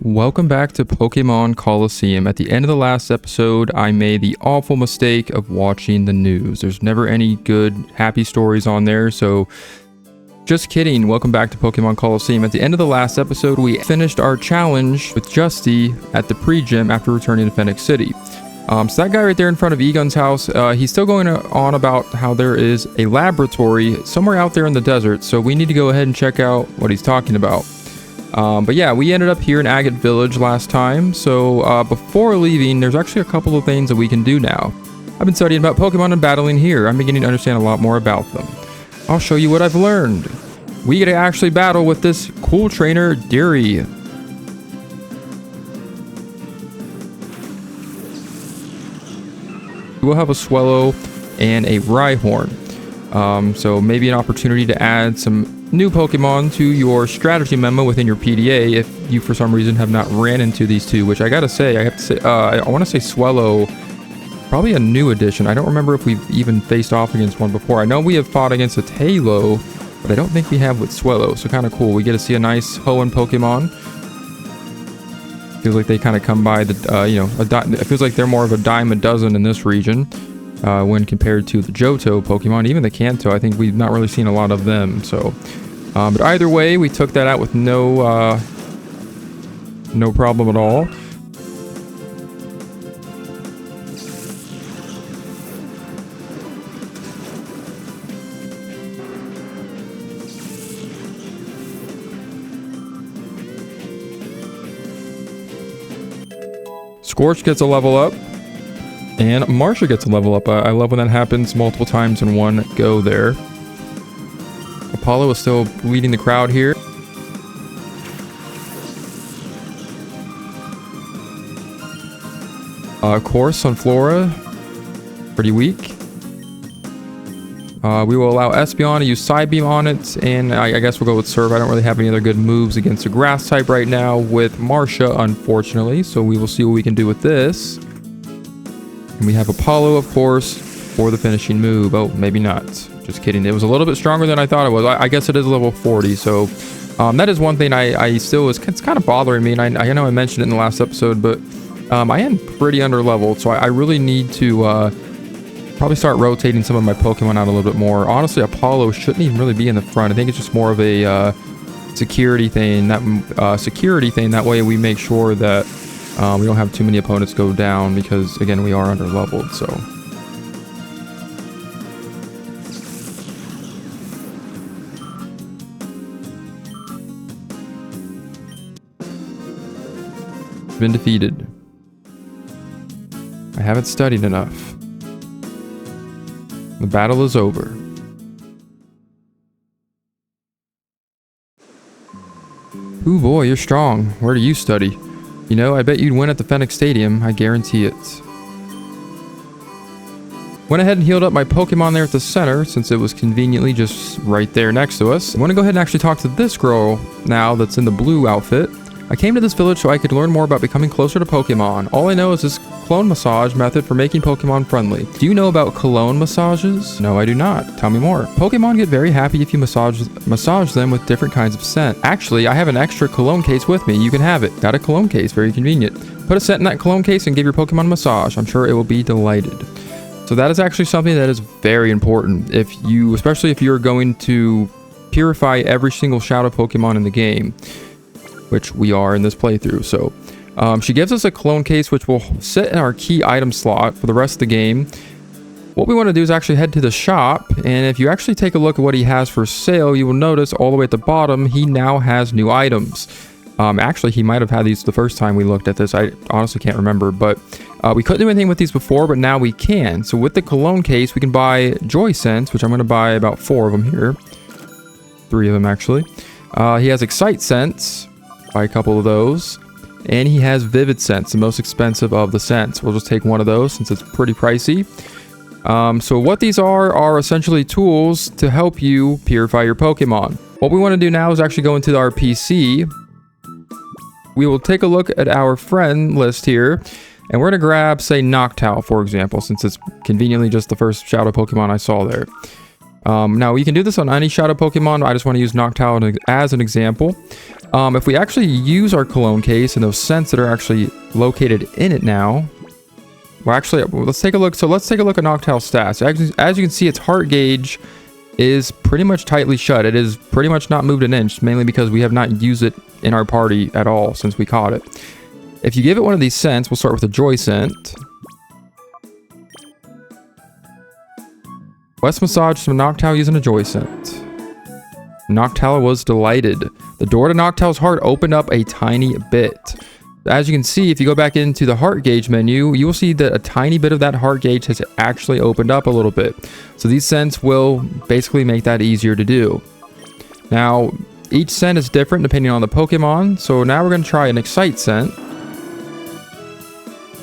Welcome back to Pokemon Colosseum. At the end of the last episode, I made the awful mistake of watching the news. There's never any good, happy stories on there, so just kidding. Welcome back to Pokemon Colosseum. At the end of the last episode, we finished our challenge with Justy at the pre-gym after returning to Phoenix City. So that guy right there in front of Egon's house, he's still going on about how there is a laboratory somewhere out there in the desert, so we need to go ahead and check out what he's talking about. But yeah, we ended up here in Agate Village last time, so before leaving, there's actually a couple of things that we can do now. I've been studying about Pokemon and battling here. I'm beginning to understand a lot more about them. I'll show you what I've learned. We get to actually battle with this cool trainer, Deary. We'll have a Swellow and a Rhyhorn. So maybe an opportunity to add some new Pokemon to your strategy memo within your PDA if you for some reason have not ran into these two, which I want to say Swellow, probably a new addition. I don't remember if we've even faced off against one before. I know we have fought against a Tailo, but I don't think we have with Swellow, so kind of cool. We get to see a nice Hoenn Pokemon. Feels like they kind of come by the, it feels like they're more of a dime a dozen in this region. When compared to the Johto Pokemon, even the Kanto, I think we've not really seen a lot of them. So, but either way, we took that out with no problem at all. Scorch gets a level up. And Marsha gets a level up. I love when that happens multiple times in one go there. Apollo is still leading the crowd here. Of course, Sunflora, pretty weak. We will allow Espeon to use Side Beam on it, and I guess we'll go with Surf. I don't really have any other good moves against a Grass type right now with Marsha, unfortunately, so we will see what we can do with this. And we have Apollo, of course, for the finishing move. Oh, maybe not. Just kidding. It was a little bit stronger than I thought it was. I guess it is level 40. So that is one thing I still was. It's kind of bothering me. And I know I mentioned it in the last episode, but I am pretty under leveled. So I really need to probably start rotating some of my Pokemon out a little bit more. Honestly, Apollo shouldn't even really be in the front. I think it's just more of a security thing. That way we make sure that we don't have too many opponents go down because, again, we are under leveled, so. Been defeated. I haven't studied enough. The battle is over. Ooh boy, you're strong. Where do you study? You know, I bet you'd win at the Phoenix Stadium. I guarantee it. Went ahead and healed up my Pokemon there at the center, since it was conveniently just right there next to us. I want to go ahead and actually talk to this girl now that's in the blue outfit. I came to this village so I could learn more about becoming closer to Pokemon. All I know is this clone massage method for making Pokemon friendly. Do you know about cologne massages? No, I do not. Tell me more. Pokemon get very happy if you massage them with different kinds of scent. Actually, I have an extra cologne case with me. You can have it. Got a cologne case. Very convenient. Put a scent in that cologne case and give your Pokemon a massage. I'm sure it will be delighted. So that is actually something that is very important. Especially if you're going to purify every single Shadow Pokemon in the game, which we are in this playthrough. So she gives us a clone case, which will sit in our key item slot for the rest of the game. What we want to do is actually head to the shop, and if you actually take a look at what he has for sale, you will notice all the way at the bottom, he now has new items. Actually, he might have had these the first time we looked at this. I honestly can't remember, but we couldn't do anything with these before, but now we can. So with the cologne case, we can buy Joy Scents, which I'm going to buy about 4 of them here. 3 of them, actually. He has Excite Scents. Buy a couple of those. And he has Vivid Scents, the most expensive of the scents. We'll just take one of those since it's pretty pricey. So what these are essentially tools to help you purify your Pokemon. What we want to do now is actually go into our PC. We will take a look at our friend list here, and we're going to grab, say, Noctowl, for example, since it's conveniently just the first Shadow Pokemon I saw there. Now, you can do this on any shadow Pokemon. I just want to use Noctowl as an example. If we actually use our Cologne case and those scents that are actually located in it now... Well, actually, let's take a look. So let's take a look at Noctowl's stats. As you can see, its heart gauge is pretty much tightly shut. It is pretty much not moved an inch, mainly because we have not used it in our party at all since we caught it. If you give it one of these scents, we'll start with a Joy scent. Wes massaged some Noctowl using a Joy scent. Noctowl was delighted. The door to Noctowl's heart opened up a tiny bit. As you can see, if you go back into the heart gauge menu, you will see that a tiny bit of that heart gauge has actually opened up a little bit. So these scents will basically make that easier to do. Now, each scent is different depending on the Pokemon. So now we're going to try an Excite scent.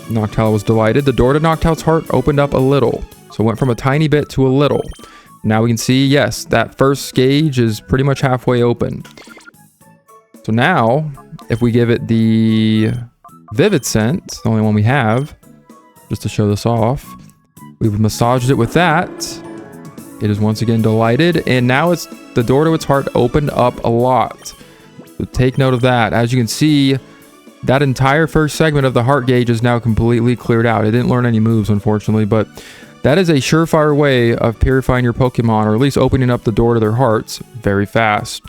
Noctowl was delighted. The door to Noctowl's heart opened up a little. So it went from a tiny bit to a little. Now we can see, yes, that first gauge is pretty much halfway open. So now, if we give it the Vivid scent, the only one we have, just to show this off, we've massaged it with that. It is once again delighted, and now it's the door to its heart opened up a lot. So take note of that. As you can see, that entire first segment of the heart gauge is now completely cleared out. It didn't learn any moves, unfortunately, but that is a surefire way of purifying your Pokemon, or at least opening up the door to their hearts very fast.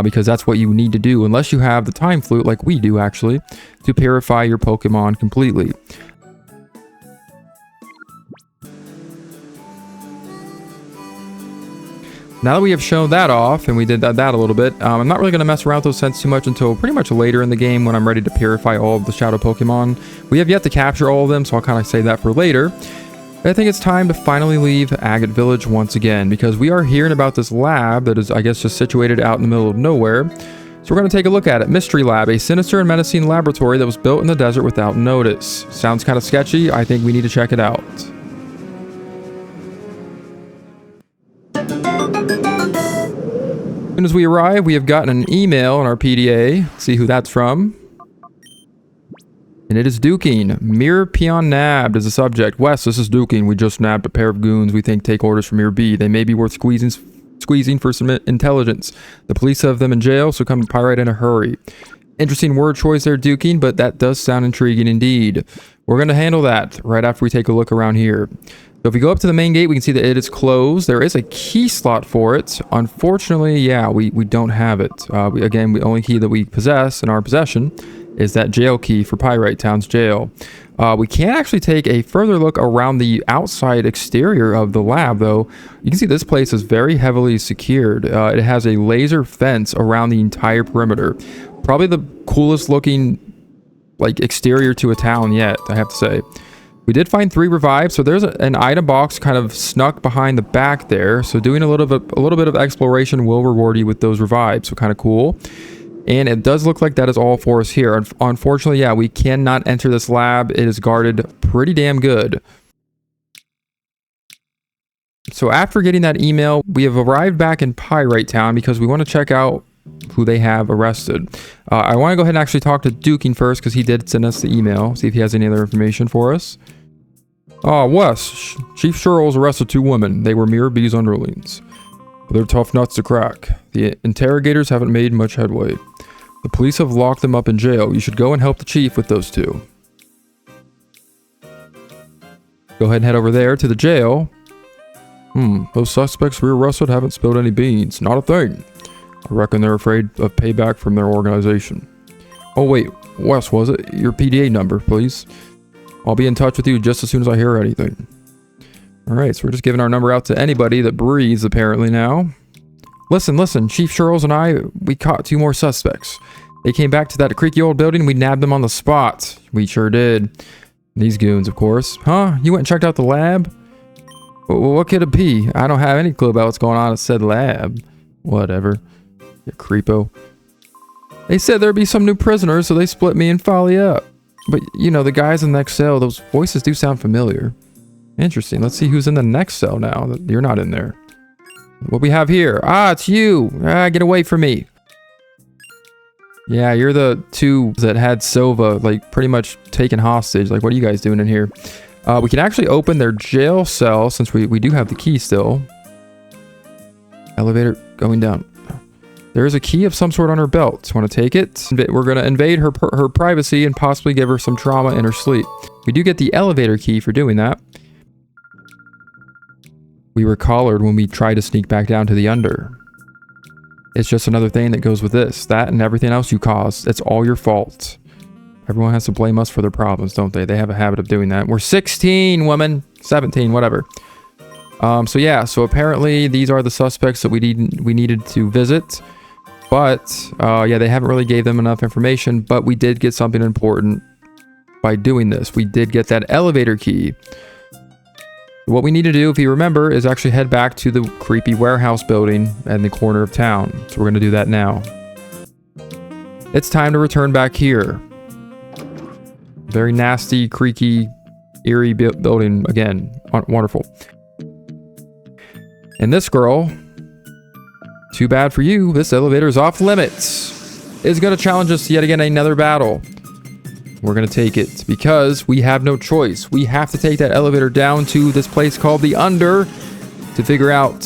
Because that's what you need to do, unless you have the Time Flute, like we do actually, to purify your Pokemon completely. Now that we have shown that off, and we did that a little bit, I'm not really going to mess around with those scents too much until pretty much later in the game when I'm ready to purify all of the Shadow Pokemon. We have yet to capture all of them, so I'll kind of save that for later. I think it's time to finally leave Agate Village once again, because we are hearing about this lab that is, I guess, just situated out in the middle of nowhere. So we're going to take a look at it. Mystery Lab, a sinister and menacing laboratory that was built in the desert without notice. Sounds kind of sketchy. I think we need to check it out. As soon as we arrive, we have gotten an email on our PDA. Let's see who that's from. And it is Duking. Mirror Peon nabbed is the subject. Wes, this is Duking. We just nabbed a pair of goons we think take orders from Mirror B. They may be worth squeezing for some intelligence. The police have them in jail, so come to Pyrite in a hurry. Interesting word choice there, Duking, but that does sound intriguing indeed. We're going to handle that right after we take a look around here. So if we go up to the main gate, we can see that it is closed. There is a key slot for it. Unfortunately, yeah, we don't have it. Again, the only key that we possess in our possession is that jail key for Pyrite Town's jail. We can actually take a further look around the outside exterior of the lab, though. You can see this place is very heavily secured. It has a laser fence around the entire perimeter. Probably the coolest looking exterior to a town yet, I have to say. We did find 3 revives, so there's an item box kind of snuck behind the back there. So doing a little bit of exploration will reward you with those revives, so kind of cool. And it does look like that is all for us here. Unfortunately, yeah, we cannot enter this lab. It is guarded pretty damn good. So after getting that email, we have arrived back in Pyrite Town because we want to check out who they have arrested. I want to go ahead and actually talk to Duking first because he did send us the email. See if he has any other information for us. Wes, Chief Sherrill's arrested 2 women. They were Mirror B's underlings. But they're tough nuts to crack. The interrogators haven't made much headway. The police have locked them up in jail. You should go and help the chief with those 2. Go ahead and head over there to the jail. Those suspects we arrested haven't spilled any beans. Not a thing. I reckon they're afraid of payback from their organization. Oh wait, Wes, was it? Your PDA number, please. I'll be in touch with you just as soon as I hear anything. Alright, so we're just giving our number out to anybody that breathes, apparently now. Listen, Chief Sherrills and I, we caught 2 more suspects. They came back to that creaky old building and we nabbed them on the spot. We sure did. These goons, of course. Huh? You went and checked out the lab? What could it be? I don't have any clue about what's going on at said lab. Whatever. You creepo. They said there'd be some new prisoners, so they split me and Folly up. But, you know, the guys in the next cell, those voices do sound familiar. Interesting. Let's see who's in the next cell now. You're not in there. What we have here? It's you. Get away from me. Yeah, you're the 2 that had Silva, pretty much taken hostage. What are you guys doing in here? We can actually open their jail cell since we do have the key still. Elevator going down. There is a key of some sort on her belt. Want to take it? We're going to invade her privacy and possibly give her some trauma in her sleep. We do get the elevator key for doing that. We were collared when we tried to sneak back down to the under. It's just another thing that goes with this. That and everything else you caused. It's all your fault. Everyone has to blame us for their problems, don't they? They have a habit of doing that. We're 16, woman. 17, whatever. So yeah, so apparently these are the suspects that we needed to visit. But, yeah, they haven't really gave them enough information, but we did get something important by doing this. We did get that elevator key. What we need to do, if you remember, is actually head back to the creepy warehouse building in the corner of town. So we're going to do that now. It's time to return back here. Very nasty, creaky, eerie building again. Wonderful. And this girl, too bad for you, this elevator is off limits. Is going to challenge us yet again another battle. We're going to take it because we have no choice. We have to take that elevator down to this place called the Under to figure out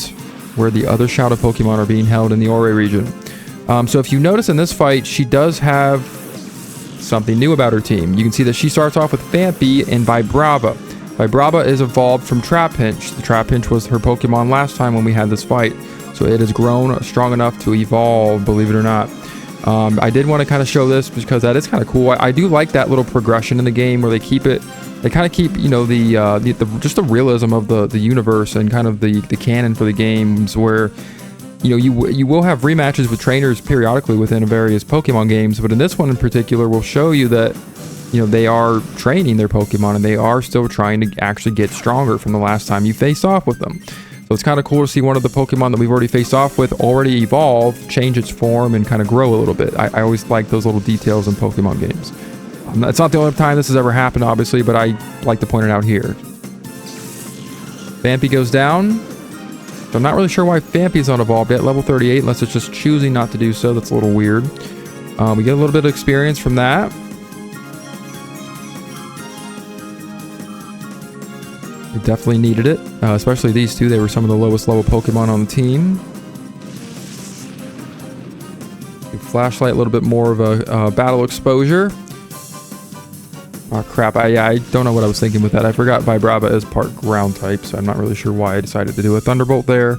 where the other Shadow Pokemon are being held in the Ore region. So if you notice in this fight, she does have something new about her team. You can see that she starts off with Vampy and Vibrava. Vibrava is evolved from Trapinch. The Trapinch was her Pokemon last time when we had this fight. So it has grown strong enough to evolve, believe it or not. I did want to kind of show this because that is kind of cool. I do like that little progression in the game where they kind of keep, you know, just the realism of the universe and kind of the canon for the games where, you know, you will have rematches with trainers periodically within various Pokemon games, but in this one in particular, we'll show you that, you know, they are training their Pokemon and they are still trying to actually get stronger from the last time you faced off with them. So it's kind of cool to see one of the Pokemon that we've already faced off with already evolve, change its form, and kind of grow a little bit. I always like those little details in Pokemon games. It's not the only time this has ever happened, obviously, but I like to point it out here. Vampy goes down. So I'm not really sure why Vampy's not evolved yet, level 38, unless it's just choosing not to do so. That's a little weird. We get a little bit of experience from that. We definitely needed it, especially these two. They were some of the lowest level Pokemon on the team. Flashlight, a little bit more of a battle exposure. Oh crap, I don't know what I was thinking with that. I forgot Vibrava is part ground type, so I'm not really sure why I decided to do a Thunderbolt there.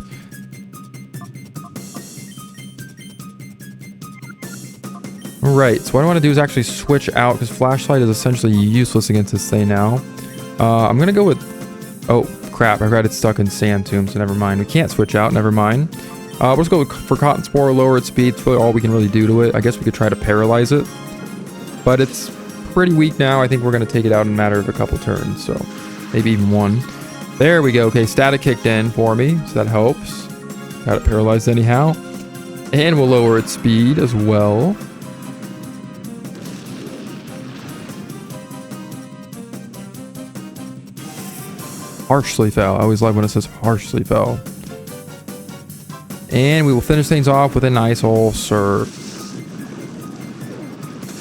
Alright, so what I want to do is actually switch out, because Flashlight is essentially useless against this thing now. I'm going to go with... Oh, crap. I got it stuck in Sand Tomb, so never mind. We can't switch out. Never mind. We'll just go for Cotton Spore, lower its speed. It's really all we can really do to it. I guess we could try to paralyze it. But it's pretty weak now. I think we're going to take it out in a matter of a couple turns. So maybe even one. There we go. Okay, static kicked in for me. So that helps. Got it paralyzed anyhow. And we'll lower its speed as well. Harshly fell. I always love when it says harshly fell. And we will finish things off with a nice old surf.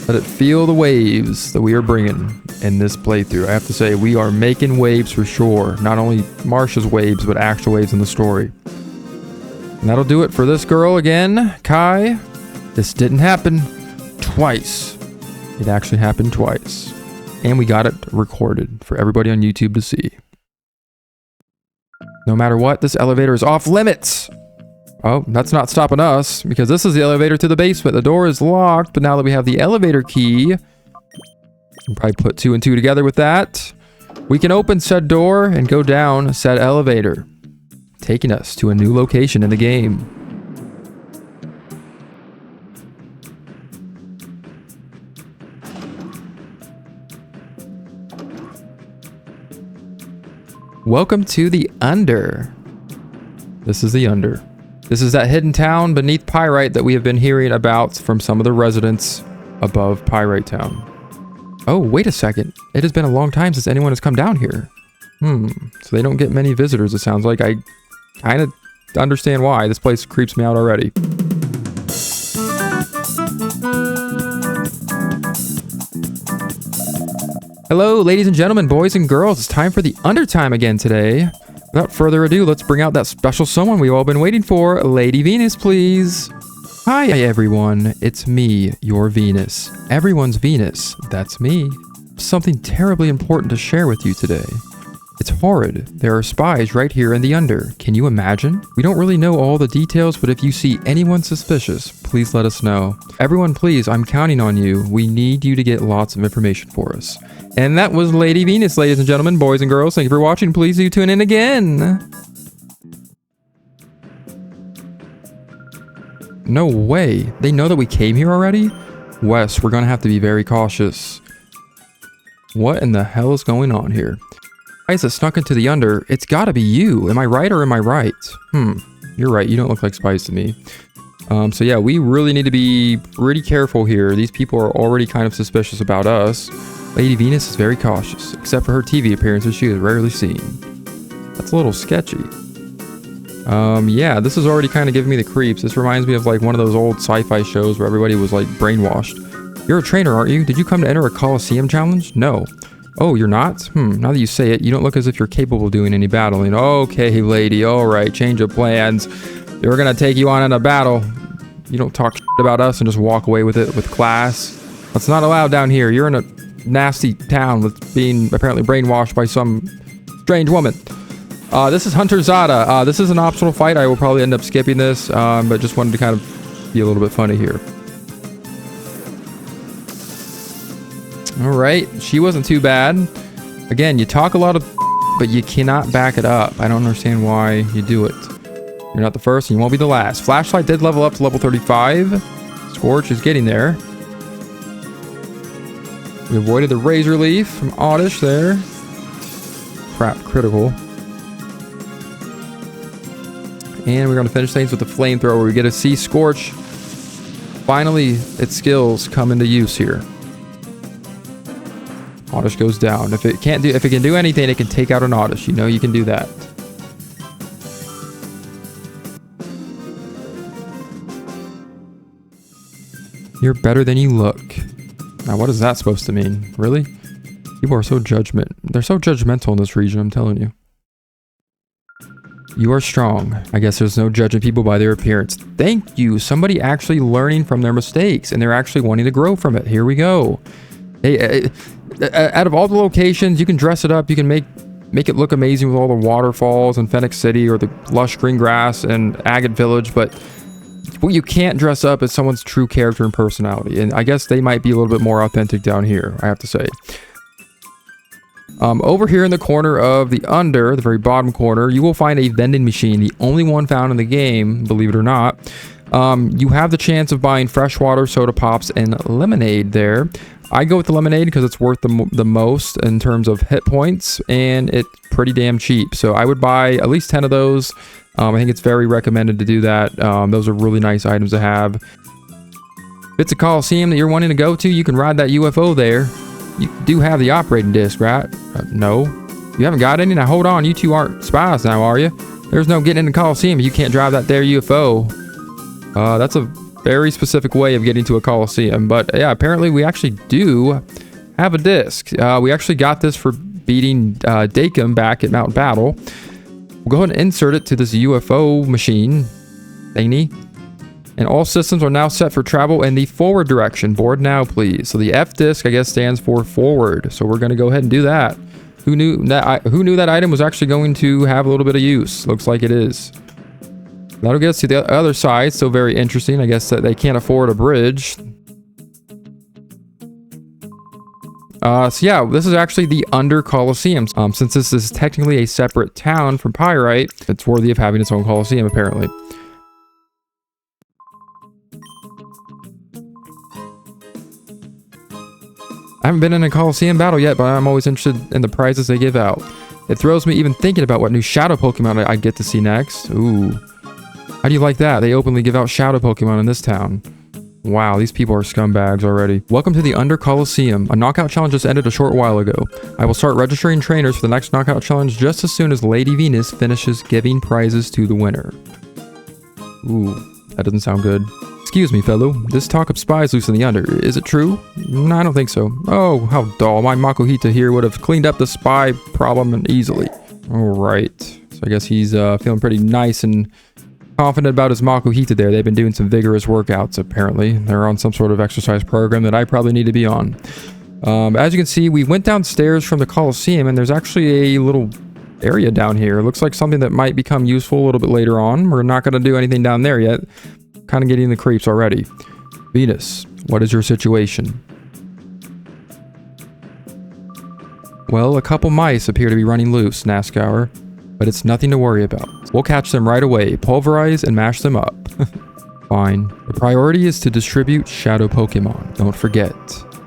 Let it feel the waves that we are bringing in this playthrough. I have to say, we are making waves for sure. Not only Marsha's waves, but actual waves in the story. And that'll do it for this girl again. Kai, this didn't happen twice. It actually happened twice. And we got it recorded for everybody on YouTube to see. No matter what, this elevator is off limits. Oh, that's not stopping us, because this is the elevator to the basement. The door is locked, but now that we have the elevator key, we'll probably put 2 and 2 together with that. We can open said door and go down said elevator, taking us to a new location in the game. Welcome to the Under. This is the Under. This is that hidden town beneath Pyrite that we have been hearing about from some of the residents above Pyrite Town. Oh, wait a second. It has been a long time since anyone has come down here. So they don't get many visitors, it sounds like. I kind of understand why. This place creeps me out already. Hello, ladies and gentlemen, boys and girls. It's time for the Under time again today. Without further ado, let's bring out that special someone we've all been waiting for. Lady Venus, please. Hi everyone, it's me, your Venus. Everyone's Venus, that's me. Something terribly important to share with you today. It's horrid. There are spies right here in the Under. Can you imagine? We don't really know all the details, but if you see anyone suspicious, please let us know. Everyone, please, I'm counting on you. We need you to get lots of information for us. And that was Lady Venus, ladies and gentlemen, boys and girls. Thank you for watching. Please do tune in again. No way. They know that we came here already? Wes, we're gonna have to be very cautious. What in the hell is going on here? Spies that snuck into the Under. It's gotta be you. Am I right or am I right? You're right. You don't look like spies to me. So yeah, we really need to be pretty careful here. These people are already kind of suspicious about us. Lady Venus is very cautious. Except for her TV appearances, she is rarely seen. That's a little sketchy. Yeah, this is already kind of giving me the creeps. This reminds me of like one of those old sci-fi shows where everybody was like brainwashed. You're a trainer, aren't you? Did you come to enter a Colosseum challenge? No. Oh, you're not? Now that you say it, you don't look as if you're capable of doing any battling. Okay, lady, alright, change of plans. We're gonna take you on in a battle. You don't talk shit about us and just walk away with it with class. That's not allowed down here. You're in a nasty town with being apparently brainwashed by some strange woman. This is Hunter Zada. This is an optional fight. I will probably end up skipping this, but just wanted to kind of be a little bit funny here. Alright, she wasn't too bad. Again, you talk a lot of but you cannot back it up. I don't understand why you do it. You're not the first and you won't be the last. Flashlight did level up to level 35. Scorch is getting there. We avoided the Razor Leaf from Oddish there. Crap, critical. And we're going to finish things with the Flamethrower where we get to see Scorch. Finally, its skills come into use here. Oddish goes down. If it can do anything, it can take out an Oddish. You know you can do that. You're better than you look. Now, what is that supposed to mean? Really? People are so They're so judgmental in this region, I'm telling you. You are strong. I guess there's no judging people by their appearance. Thank you. Somebody actually learning from their mistakes, and they're actually wanting to grow from it. Here we go. Hey, out of all the locations, you can dress it up. You can make it look amazing with all the waterfalls in Phoenix City or the lush green grass and Agate Village, but what you can't dress up is someone's true character and personality. And I guess they might be a little bit more authentic down here, I have to say. Over here in the corner of the Under, the very bottom corner, you will find a vending machine, the only one found in the game, believe it or not. You have the chance of buying freshwater, soda pops, and lemonade there. I go with the lemonade because it's worth the most in terms of hit points, and it's pretty damn cheap. So I would buy at least 10 of those. I think it's very recommended to do that. Those are really nice items to have. If it's a Colosseum that you're wanting to go to, you can ride that UFO there. You do have the operating disc, right? No. You haven't got any? Now hold on, you two aren't spies now, are you? There's no getting in the Colosseum if you can't drive that there UFO. That's a very specific way of getting to a Colosseum. But yeah, apparently we actually do have a disc. We actually got this for beating Dakum back at Mount Battle. We'll go ahead and insert it to this UFO machine thingy. And all systems are now set for travel in the forward direction. Board now, please. So the F disc, I guess, stands for forward. So we're going to go ahead and do that. Who knew that item was actually going to have a little bit of use? Looks like it is. That'll get us to the other side. So very interesting. I guess that they can't afford a bridge. So yeah, this is actually the Under Colosseum. Since this is technically a separate town from Pyrite, it's worthy of having its own Colosseum, apparently. I haven't been in a Colosseum battle yet, but I'm always interested in the prizes they give out. It throws me even thinking about what new Shadow Pokemon I get to see next. Ooh. How do you like that? They openly give out Shadow Pokemon in this town. Wow, these people are scumbags already. Welcome to the Under Colosseum. A knockout challenge just ended a short while ago. I will start registering trainers for the next knockout challenge just as soon as Lady Venus finishes giving prizes to the winner. Ooh, that doesn't sound good. Excuse me, fellow. This talk of spies loose in the Under. Is it true? No, I don't think so. Oh, how dull. My Makuhita here would have cleaned up the spy problem easily. Alright. So I guess he's feeling pretty nice and confident about his Makuhita there. They've been doing some vigorous workouts, apparently. They're on some sort of exercise program that I probably need to be on. As you can see, we went downstairs from the Colosseum, and there's actually a little area down here. It looks like something that might become useful a little bit later on. We're not going to do anything down there yet. Kind of getting the creeps already. Venus, what is your situation? Well, a couple mice appear to be running loose, Nascour, but it's nothing to worry about. We'll catch them right away, pulverize and mash them up. Fine. The priority is to distribute shadow Pokemon. Don't forget.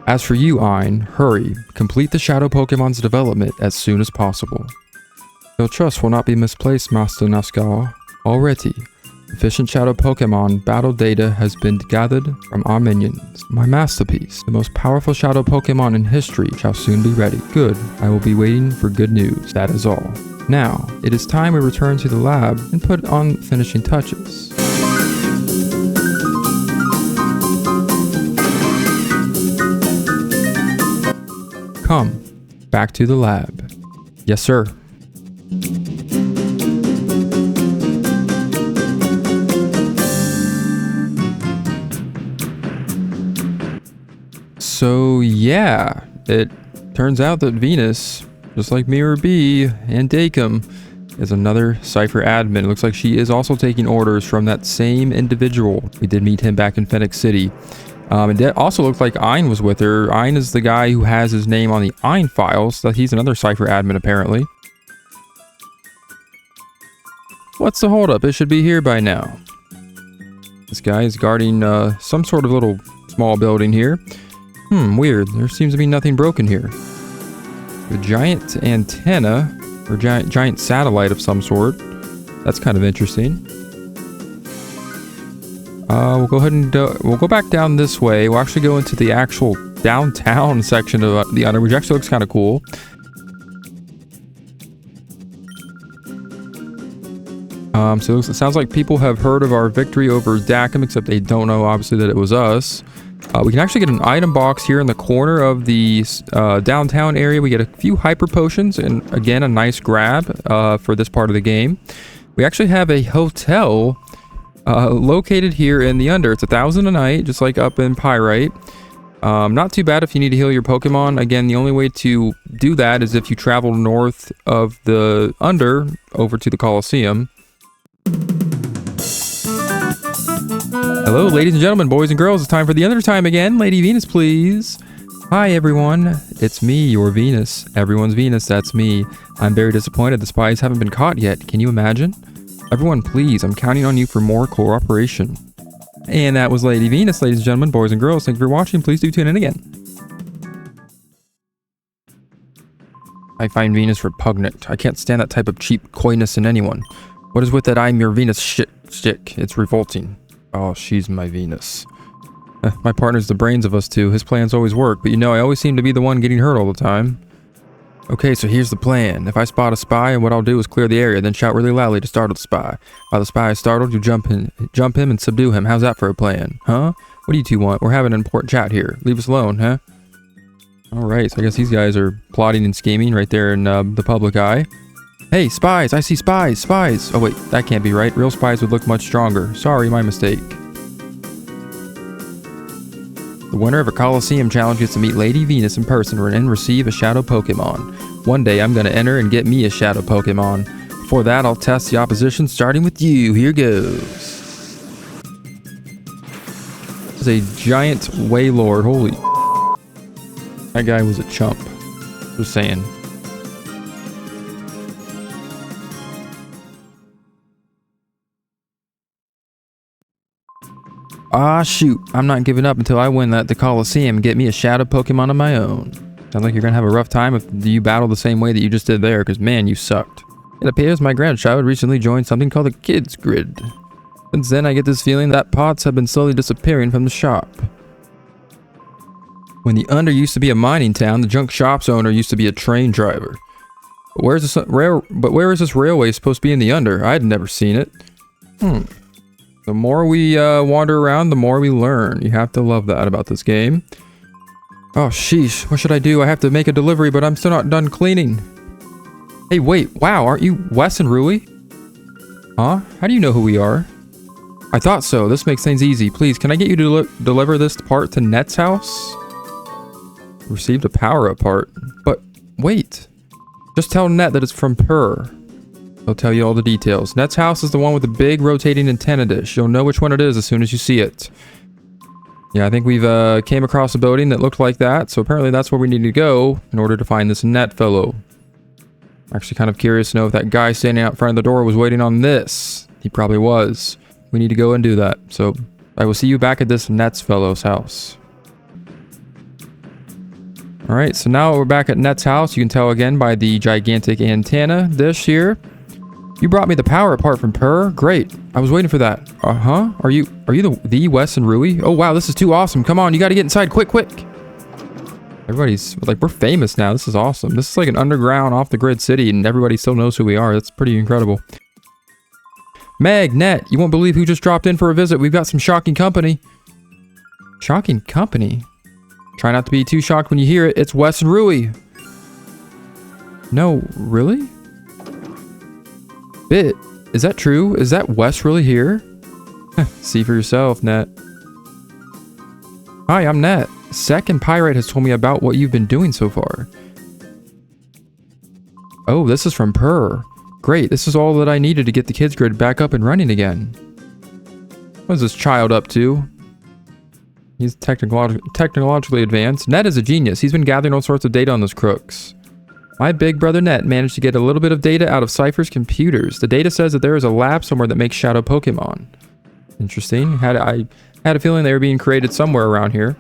As for you, Ein, hurry. Complete the shadow Pokemon's development as soon as possible. Your trust will not be misplaced, Master Nascour. Already, efficient shadow Pokemon battle data has been gathered from our minions. My masterpiece, the most powerful shadow Pokemon in history, shall soon be ready. Good. I will be waiting for good news. That is all. Now, it is time we return to the lab and put on finishing touches. Come, back to the lab. Yes, sir. So, yeah, it turns out that Venus, just like Mirror B and Dakum, is another Cypher admin. It looks like she is also taking orders from that same individual. We did meet him back in Phoenix City. And it also looked like Ein was with her. Ein is the guy who has his name on the Ein files. So he's another Cypher admin, apparently. What's the holdup? It should be here by now. This guy is guarding some sort of little small building here. Weird. There seems to be nothing broken here. A giant antenna, or giant satellite of some sort. That's kind of interesting. We'll go ahead and we'll go back down this way. We'll actually go into the actual downtown section of the Under, which actually looks kind of cool. So it sounds like people have heard of our victory over Dakum, except they don't know, obviously, that it was us. We can actually get an item box here in the corner of the downtown area. We get a few hyper potions and, again, a nice grab for this part of the game. We actually have a hotel located here in the Under. It's 1,000 a night, just like up in Pyrite. Not too bad if you need to heal your Pokemon. Again, the only way to do that is if you travel north of the Under over to the Colosseum. Hello, ladies and gentlemen, boys and girls. It's time for the Under time again. Lady Venus, please. Hi, everyone. It's me, your Venus. Everyone's Venus, that's me. I'm very disappointed the spies haven't been caught yet. Can you imagine? Everyone, please, I'm counting on you for more cooperation. And that was Lady Venus, ladies and gentlemen, boys and girls. Thank you for watching. Please do tune in again. I find Venus repugnant. I can't stand that type of cheap coyness in anyone. What is with that I'm your Venus shit stick? It's revolting. Oh, she's my Venus. My partner's the brains of us two. His plans always work, but you know, I always seem to be the one getting hurt all the time. Okay, so here's the plan. If I spot a spy, what I'll do is clear the area, then shout really loudly to startle the spy. While the spy is startled, you jump him and subdue him. How's that for a plan? Huh? What do you two want? We're having an important chat here. Leave us alone, huh? Alright, so I guess these guys are plotting and scheming right there in the public eye. Hey, spies! I see spies! Spies! Oh wait, that can't be right. Real spies would look much stronger. Sorry, my mistake. The winner of a Colosseum challenge gets to meet Lady Venus in person and receive a shadow Pokemon. One day I'm gonna enter and get me a shadow Pokemon. Before that, I'll test the opposition, starting with you. Here goes. This is a giant Wailord. Holy... That guy was a chump. Just saying. Ah, shoot. I'm not giving up until I win the Colosseum and get me a shadow Pokemon of my own. Sounds like you're gonna have a rough time if you battle the same way that you just did there, because man, you sucked. It appears my grandchild recently joined something called the Kids Grid. Since then, I get this feeling that pots have been slowly disappearing from the shop. When the Under used to be a mining town, the junk shop's owner used to be a train driver. But where is this railway supposed to be in the Under? I'd never seen it. The more we wander around, the more we learn. You have to love that about this game. Oh, sheesh. What should I do? I have to make a delivery, but I'm still not done cleaning. Hey, wait. Wow, aren't you Wes and Rui? Huh? How do you know who we are? I thought so. This makes things easy. Please, can I get you to deliver this part to Net's house? Received a power-up part. But, wait. Just tell Net that it's from Purr. He'll tell you all the details. Net's house is the one with the big rotating antenna dish. You'll know which one it is as soon as you see it. Yeah, I think we've came across a building that looked like that, so apparently that's where we need to go in order to find this Net fellow. I'm actually kind of curious to know if that guy standing out front of the door was waiting on this. He probably was. We need to go and do that. So I will see you back at this Net's fellow's house. Alright, so now we're back at Net's house. You can tell again by the gigantic antenna dish here. You brought me the power apart from Purr? Great. I was waiting for that. Uh-huh. Are you the Wes and Rui? Oh wow, this is too awesome. Come on, you gotta get inside. Quick, quick. Everybody's like, we're famous now. This is awesome. This is like an underground, off-the-grid city, and everybody still knows who we are. That's pretty incredible. Meg, Net, you won't believe who just dropped in for a visit. We've got some shocking company. Shocking company? Try not to be too shocked when you hear it. It's Wes and Rui. No, really? Bit, is that true? Is that Wes really here? See for yourself, Net. Hi, I'm Net. Sec and Pyrite has told me about what you've been doing so far. Oh, this is from Purr. Great, this is all that I needed to get the kids grid back up and running again. What is this child up to? He's technologically advanced. Net is a genius. He's been gathering all sorts of data on those crooks. My big brother Net managed to get a little bit of data out of Cypher's computers. The data says that there is a lab somewhere that makes shadow Pokemon. Interesting. I had a feeling they were being created somewhere around here.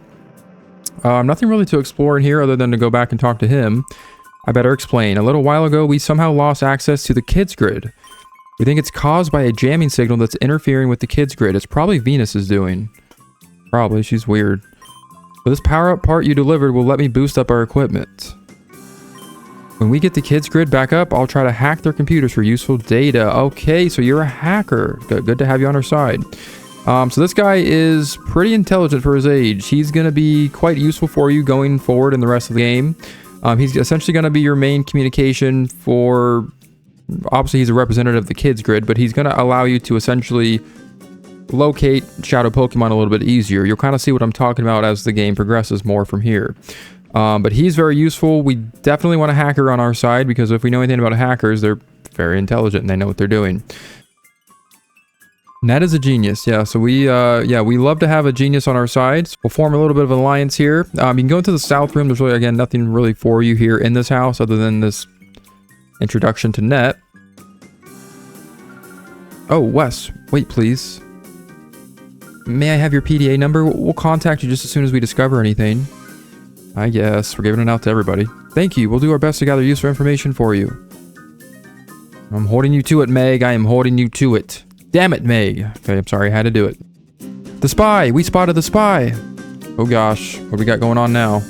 Nothing really to explore in here other than to go back and talk to him. I better explain. A little while ago, we somehow lost access to the kids grid. We think it's caused by a jamming signal that's interfering with the kids grid. It's probably Venus's doing. Probably. She's weird. But this power-up part you delivered will let me boost up our equipment. When we get the kids grid back up, I'll try to hack their computers for useful data. Okay, so you're a hacker. Good to have you on our side. So this guy is pretty intelligent for his age. He's going to be quite useful for you going forward in the rest of the game. He's essentially going to be your main communication for... Obviously, he's a representative of the kids grid, but he's going to allow you to essentially locate shadow Pokemon a little bit easier. You'll kind of see what I'm talking about as the game progresses more from here. But he's very useful. We definitely want a hacker on our side, because if we know anything about hackers, they're very intelligent and they know what they're doing. Net is a genius, yeah. So we love to have a genius on our side. So we'll form a little bit of an alliance here. You can go into the south room. There's really, again, nothing really for you here in this house other than this introduction to Net. Oh, Wes, wait, please. May I have your PDA number? We'll contact you just as soon as we discover anything. I guess. We're giving it out to everybody. Thank you. We'll do our best to gather useful information for you. I'm holding you to it, Meg. I am holding you to it. Damn it, Meg. Okay, I'm sorry. I had to do it. The spy! We spotted the spy! Oh gosh. What do we got going on now?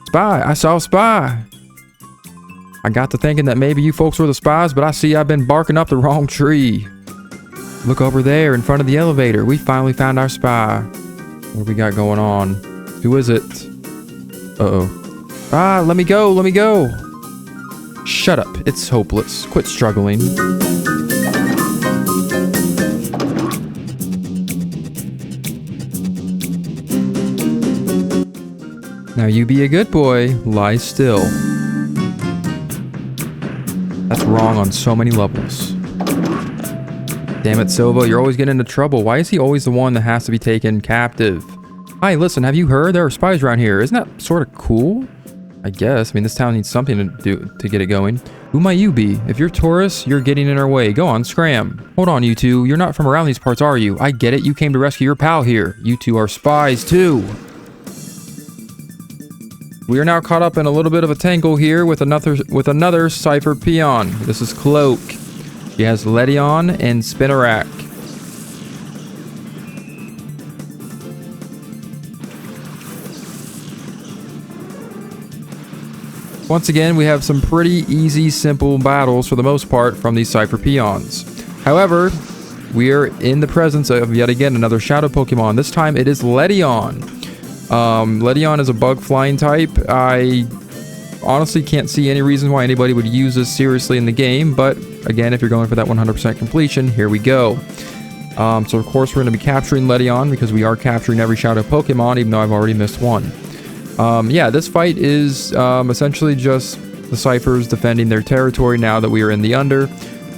Spy! I saw a spy! I got to thinking that maybe you folks were the spies, but I see I've been barking up the wrong tree. Look over there in front of the elevator. We finally found our spy. What do we got going on? Who is it? Uh-oh. Ah, let me go, let me go. Shut up. It's hopeless. Quit struggling. Now you be a good boy. Lie still. That's wrong on so many levels. Damn it, Silva, you're always getting into trouble. Why is he always the one that has to be taken captive? Hi, listen, have you heard? There are spies around here. Isn't that sort of cool? I guess. I mean, this town needs something to do to get it going. Who might you be? If you're tourists, you're getting in our way. Go on, scram. Hold on, you two. You're not from around these parts, are you? I get it. You came to rescue your pal here. You two are spies, too. We are now caught up in a little bit of a tangle here with another Cypher peon. This is Cloak. She has Ledion and Spinarak. Once again, we have some pretty easy, simple battles for the most part from these Cypher peons. However, we are in the presence of yet again another shadow Pokemon. This time it is Ledion. Ledion is a bug flying type. I honestly can't see any reason why anybody would use this seriously in the game, but again, if you're going for that 100% completion, here we go. So of course we're going to be capturing Ledion because we are capturing every shadow Pokemon, even though I've already missed one. Yeah, this fight is essentially just the Ciphers defending their territory now that we are in the Under.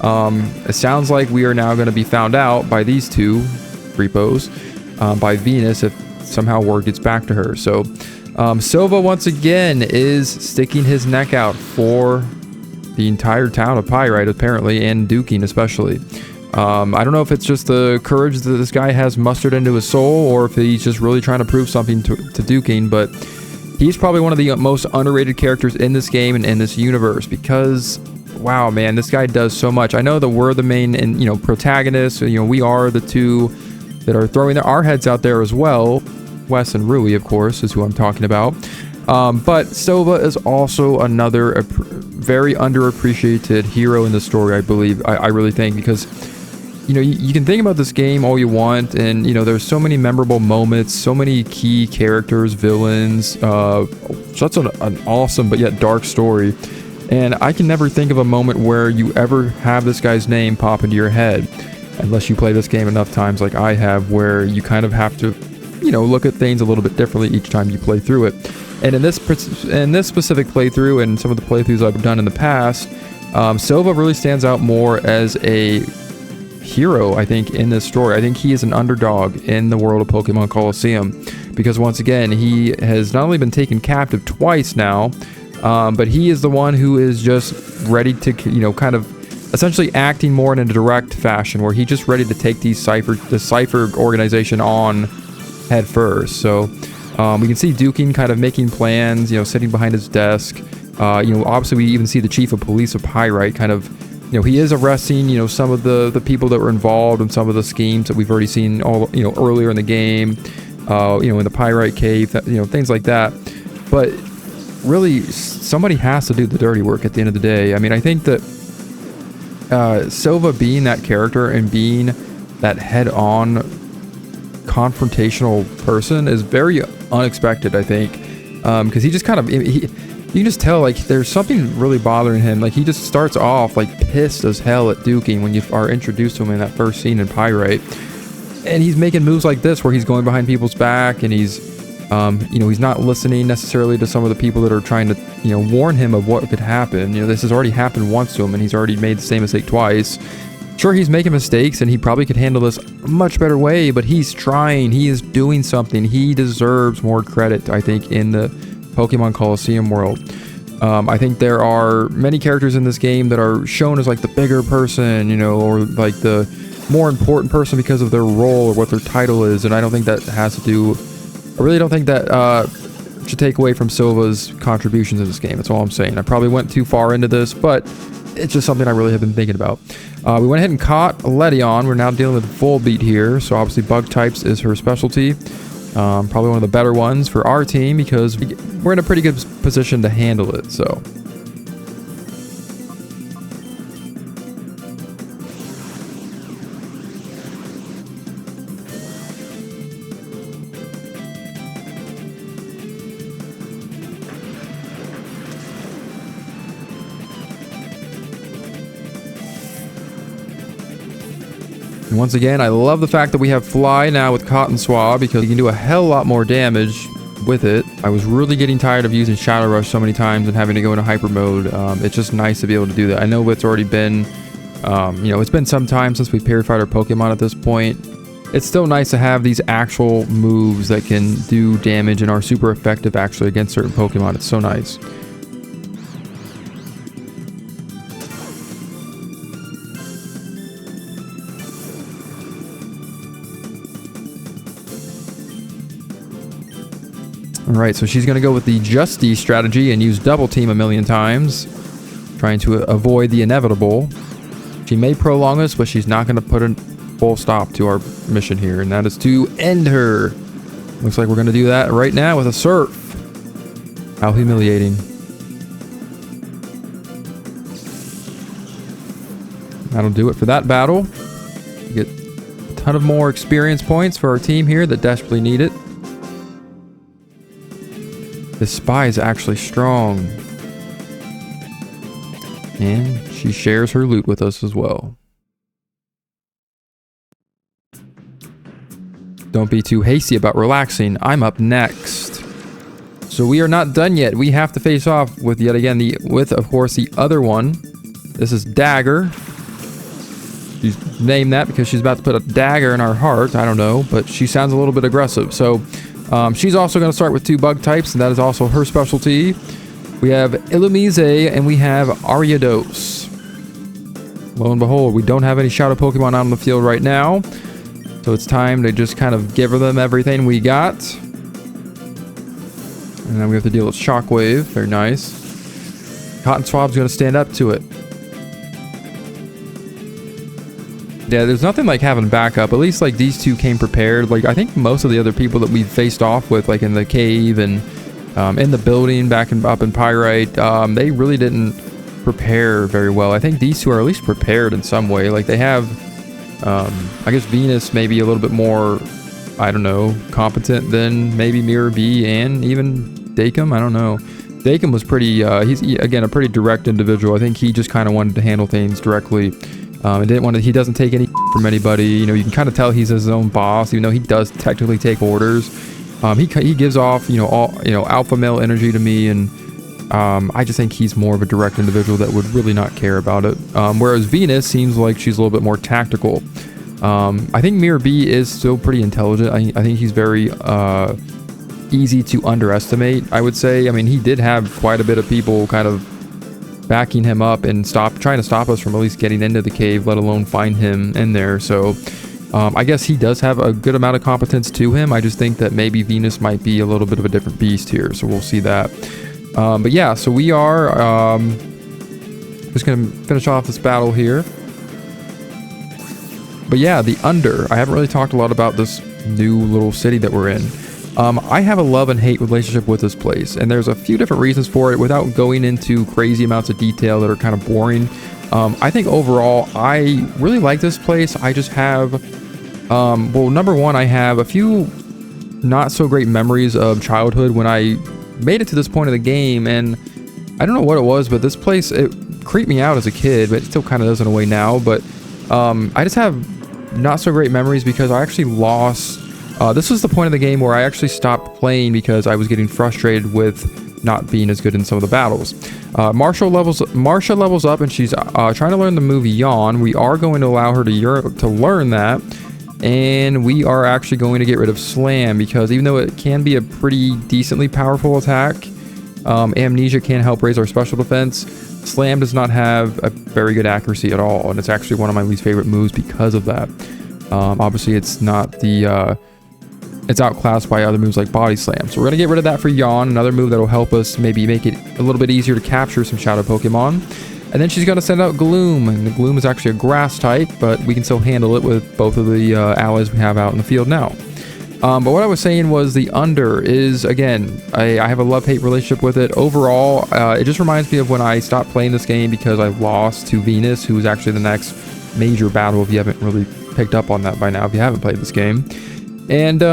It sounds like we are now going to be found out by these two repos, by Venus, if somehow word gets back to her. So Silva once again is sticking his neck out for the entire town of Pyrite, apparently, and Duking especially. I don't know if it's just the courage that this guy has mustered into his soul, or if he's just really trying to prove something to Duking, but he's probably one of the most underrated characters in this game and in this universe, because wow, man, this guy does so much. I know that we're the main and protagonists, we are the two that are throwing our heads out there as well. Wes and Rui, of course, is who I'm talking about. But Silva is also another very underappreciated hero in the story, I believe. I really think, because you can think about this game all you want, and there's so many memorable moments, so many key characters, villains, such an awesome but yet dark story, and I can never think of a moment where you ever have this guy's name pop into your head, unless you play this game enough times like I have, where you kind of have to look at things a little bit differently each time you play through it. And in this specific playthrough, and some of the playthroughs I've done in the past, Silva really stands out more as a hero, I think, in this story. I think he is an underdog in the world of Pokemon Colosseum, because once again, he has not only been taken captive twice now, but he is the one who is just ready to, kind of essentially acting more in a direct fashion, where he's just ready to take the Cipher organization on head first. So we can see Duking kind of making plans, sitting behind his desk. Obviously we even see the chief of police of Pyrite kind of, he is arresting, some of the people that were involved in some of the schemes that we've already seen earlier in the game, in the Pyrite cave, things like that. But really, somebody has to do the dirty work at the end of the day. I mean, I think that Silva being that character and being that head-on confrontational person is very unexpected, I think, because he just kind of, you can just tell, like, there's something really bothering him. Like, he just starts off, like, pissed as hell at Duking when you are introduced to him in that first scene in Pyrite. And he's making moves like this, where he's going behind people's back, and he's, he's not listening necessarily to some of the people that are trying to, warn him of what could happen. This has already happened once to him, and he's already made the same mistake twice. Sure, he's making mistakes, and he probably could handle this a much better way, but he's trying. He is doing something. He deserves more credit, I think, in the Pokemon Colosseum world. I think there are many characters in this game that are shown as like the bigger person, or like the more important person because of their role or what their title is, and I don't think that has to do, I really don't think that should take away from Silva's contributions in this game. That's all I'm saying. I probably went too far into this, but it's just something I really have been thinking about. We went ahead and caught Ledion. We're now dealing with Volbeat here, so obviously bug types is her specialty. Probably one of the better ones for our team, because we're in a pretty good position to handle it, so. And once again, I love the fact that we have Fly now with Cotton Swab, because you can do a hell lot more damage with it. I was really getting tired of using Shadow Rush so many times and having to go into hyper mode. It's just nice to be able to do that. I know it's already been, it's been some time since we purified our Pokemon at this point. It's still nice to have these actual moves that can do damage and are super effective actually against certain Pokemon. It's so nice. Alright, so she's going to go with the Justy strategy and use Double Team a million times, trying to avoid the inevitable. She may prolong us, but she's not going to put a full stop to our mission here, and that is to end her. Looks like we're going to do that right now with a Surf. How humiliating. That'll do it for that battle. We get a ton of more experience points for our team here that desperately need it. This spy is actually strong. And she shares her loot with us as well. Don't be too hasty about relaxing. I'm up next. So we are not done yet. We have to face off with yet again of course the other one. This is Dagger. She's named that because she's about to put a dagger in our heart. I don't know, but she sounds a little bit aggressive. So she's also going to start with 2 bug types, and that is also her specialty. We have Illumise and we have Ariados. Lo and behold, we don't have any Shadow Pokemon out on the field right now. So it's time to just kind of give them everything we got. And then we have to deal with Shockwave. Very nice. Cotton Swab's going to stand up to it. Yeah, there's nothing like having backup. At least like these two came prepared. Like I think most of the other people that we faced off with, like in the cave and in the building up in Pyrite, they really didn't prepare very well. I think these two are at least prepared in some way. Like they have, I guess Venus maybe a little bit more, I don't know, competent than maybe Mirror B and even Dakem. I don't know. Dakem was pretty, he's again a pretty direct individual. I think he just kind of wanted to handle things directly. And didn't want to, he doesn't take any from anybody. You know, you can kind of tell he's his own boss, even though he does technically take orders. He gives off, alpha male energy to me, and I just think he's more of a direct individual that would really not care about it. Whereas Venus seems like she's a little bit more tactical. I think Mirror B is still pretty intelligent. I think he's very easy to underestimate, I would say. I mean, he did have quite a bit of people kind of backing him up and trying to stop us from at least getting into the cave, let alone find him in there. So I guess he does have a good amount of competence to him. I just think that maybe Venus might be a little bit of a different beast here, so we'll see that. But yeah, so we are just gonna finish off this battle here. But yeah, the Under. I haven't really talked a lot about this new little city that we're in. I have a love and hate relationship with this place, and there's a few different reasons for it without going into crazy amounts of detail that are kind of boring. I think overall, I really like this place. I just have, well, number one, I have a few not so great memories of childhood when I made it to this point of the game, and I don't know what it was, but this place, it creeped me out as a kid, but it still kind of does in a way now. But I just have not so great memories because I actually lost. This was the point of the game where I actually stopped playing because I was getting frustrated with not being as good in some of the battles. Marcia levels up and she's trying to learn the move Yawn. We are going to allow her to learn that, and we are actually going to get rid of Slam because even though it can be a pretty decently powerful attack, Amnesia can help raise our special defense. Slam does not have a very good accuracy at all, and it's actually one of my least favorite moves because of that. Obviously, it's not the it's outclassed by other moves like Body Slam. So we're going to get rid of that for Yawn, another move that will help us maybe make it a little bit easier to capture some Shadow Pokemon. And then she's going to send out Gloom, and the Gloom is actually a grass type, but we can still handle it with both of the allies we have out in the field now. But what I was saying was the Under is, again, I have a love-hate relationship with it. Overall, it just reminds me of when I stopped playing this game because I lost to Venus, who is actually the next major battle if you haven't really picked up on that by now, if you haven't played this game. And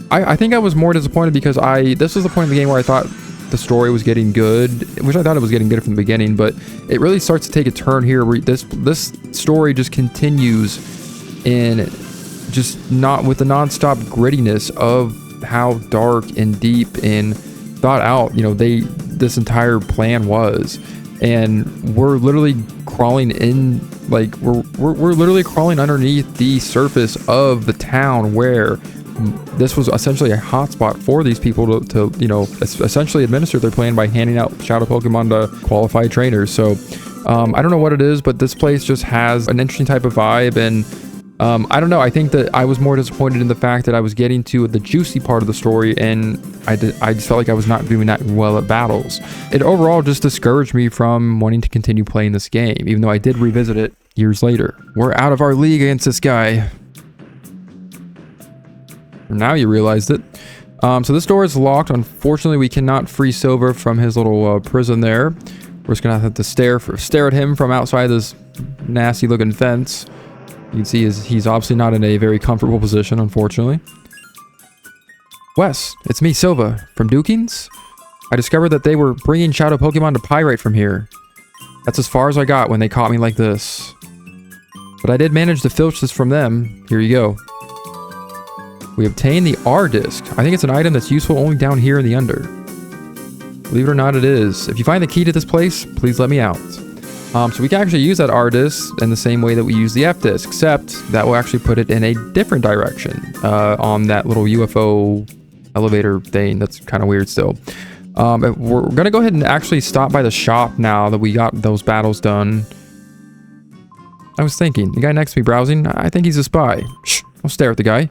I think I was more disappointed because this was the point in the game where I thought the story was getting good, which I thought it was getting good from the beginning, but it really starts to take a turn here where this story just continues in just not with the non-stop grittiness of how dark and deep and thought out, this entire plan was. And we're literally crawling in, like we're literally crawling underneath the surface of the town where this was essentially a hotspot for these people to essentially administer their plan by handing out Shadow Pokemon to qualified trainers. So I don't know what it is, but this place just has an interesting type of vibe, and I don't know. I think that I was more disappointed in the fact that I was getting to the juicy part of the story, and I just felt like I was not doing that well at battles. It overall just discouraged me from wanting to continue playing this game, even though I did revisit it years later. We're out of our league against this guy. Now you realized it. So this door is locked. Unfortunately, we cannot free Silver from his little prison there. We're just gonna have to stare at him from outside this nasty looking fence. You can see he's obviously not in a very comfortable position, unfortunately. Wes, it's me, Silva, from Dukings. I discovered that they were bringing shadow Pokemon to Pyrite from here. That's as far as I got when they caught me like this. But I did manage to filch this from them. Here you go. We obtained the R disc. I think it's an item that's useful only down here in the Under. Believe it or not, it is. If you find the key to this place, please let me out. So we can actually use that R disc in the same way that we use the F disc, except that will actually put it in a different direction on that little UFO elevator thing. That's kind of weird still. We're going to go ahead and actually stop by the shop now that we got those battles done. I was thinking, the guy next to me browsing, I think he's a spy. Shh, don't stare at the guy.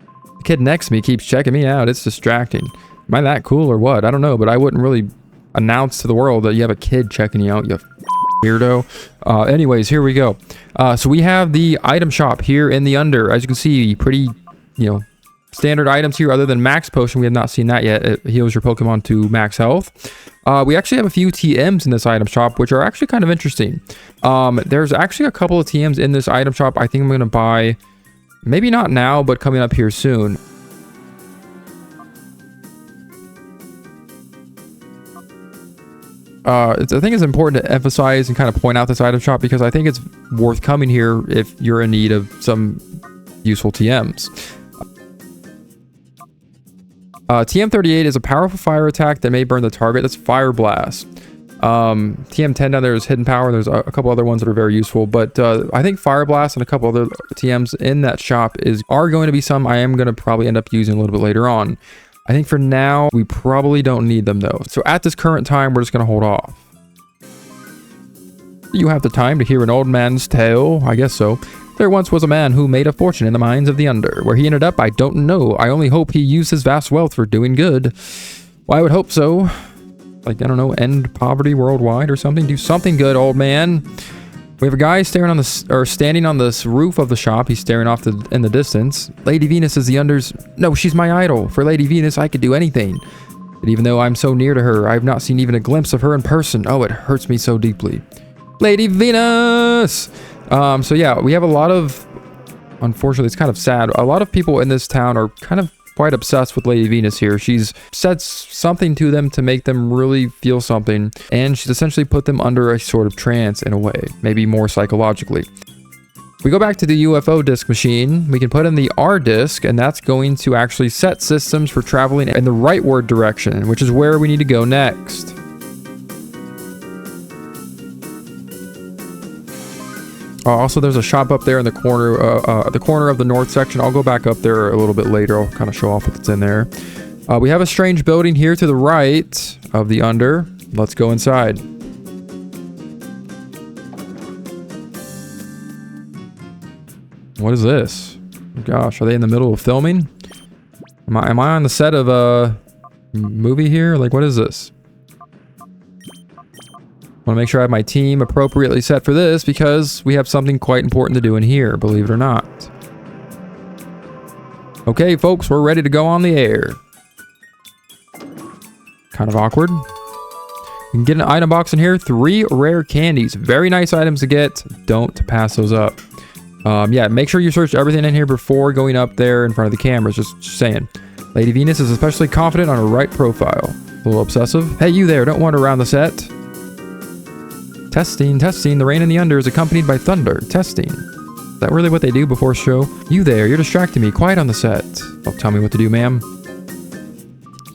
The kid next to me keeps checking me out. It's distracting. Am I that cool or what? I don't know, but I wouldn't really announce to the world that you have a kid checking you out, you weirdo. Anyways, here we go. So we have the item shop here in the Under. As you can see, pretty, standard items here other than max potion. We have not seen that yet. It heals your Pokemon to max health. We actually have a few TMs in this item shop, which are actually kind of interesting. There's actually a couple of TMs in this item shop. I think I'm going to buy, maybe not now, but coming up here soon. I think it's important to emphasize and kind of point out this item shop because I think it's worth coming here if you're in need of some useful TMs. TM38 is a powerful fire attack that may burn the target. That's Fire Blast. TM10 down there is Hidden Power. There's a couple other ones that are very useful, but I think Fire Blast and a couple other TMs in that shop are going to be some I am going to probably end up using a little bit later on. I think for now, we probably don't need them though. So at this current time, we're just going to hold off. You have the time to hear an old man's tale? I guess so. There once was a man who made a fortune in the mines of the Under. Where he ended up, I don't know. I only hope he used his vast wealth for doing good. Well, I would hope so. Like, I don't know, end poverty worldwide or something? Do something good, old man. We have a guy standing on this roof of the shop. He's staring off in the distance. Lady Venus is the Under's... No, she's my idol. For Lady Venus, I could do anything. But even though I'm so near to her, I have not seen even a glimpse of her in person. Oh, it hurts me so deeply. Lady Venus! So yeah, we have a lot of... Unfortunately, it's kind of sad. A lot of people in this town are kind of quite obsessed with Lady Venus here. She's said something to them to make them really feel something, and she's essentially put them under a sort of trance in a way, maybe more psychologically. We go back to the UFO disc machine. We can put in the R disc, and that's going to actually set systems for traveling in the rightward direction, which is where we need to go next. Also, there's a shop up there in the corner of the north section. I'll go back up there a little bit later. I'll kind of show off what's in there. We have a strange building here to the right of the Under. Let's go inside. What is this? Gosh, are they in the middle of filming? Am I on the set of a movie here? Like, what is this? I want to make sure I have my team appropriately set for this because we have something quite important to do in here, believe it or not. Okay, folks, we're ready to go on the air. Kind of awkward. You can get an item box in here. 3 rare candies. Very nice items to get. Don't pass those up. Yeah, make sure you search everything in here before going up there in front of the cameras. Just saying. Lady Venus is especially confident on her right profile. A little obsessive. Hey, you there. Don't wander around the set. Testing, testing. The rain in the Under is accompanied by thunder. Testing. Is that really what they do before show? You there, you're distracting me. Quiet on the set. Don't tell me what to do, ma'am.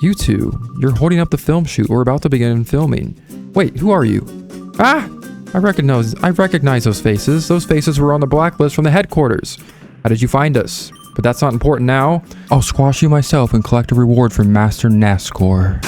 You two, you're holding up the film shoot. We're about to begin filming. Wait, who are you? Ah! I recognize those faces. Those faces were on the blacklist from the headquarters. How did you find us? But that's not important now. I'll squash you myself and collect a reward from Master NASCOR.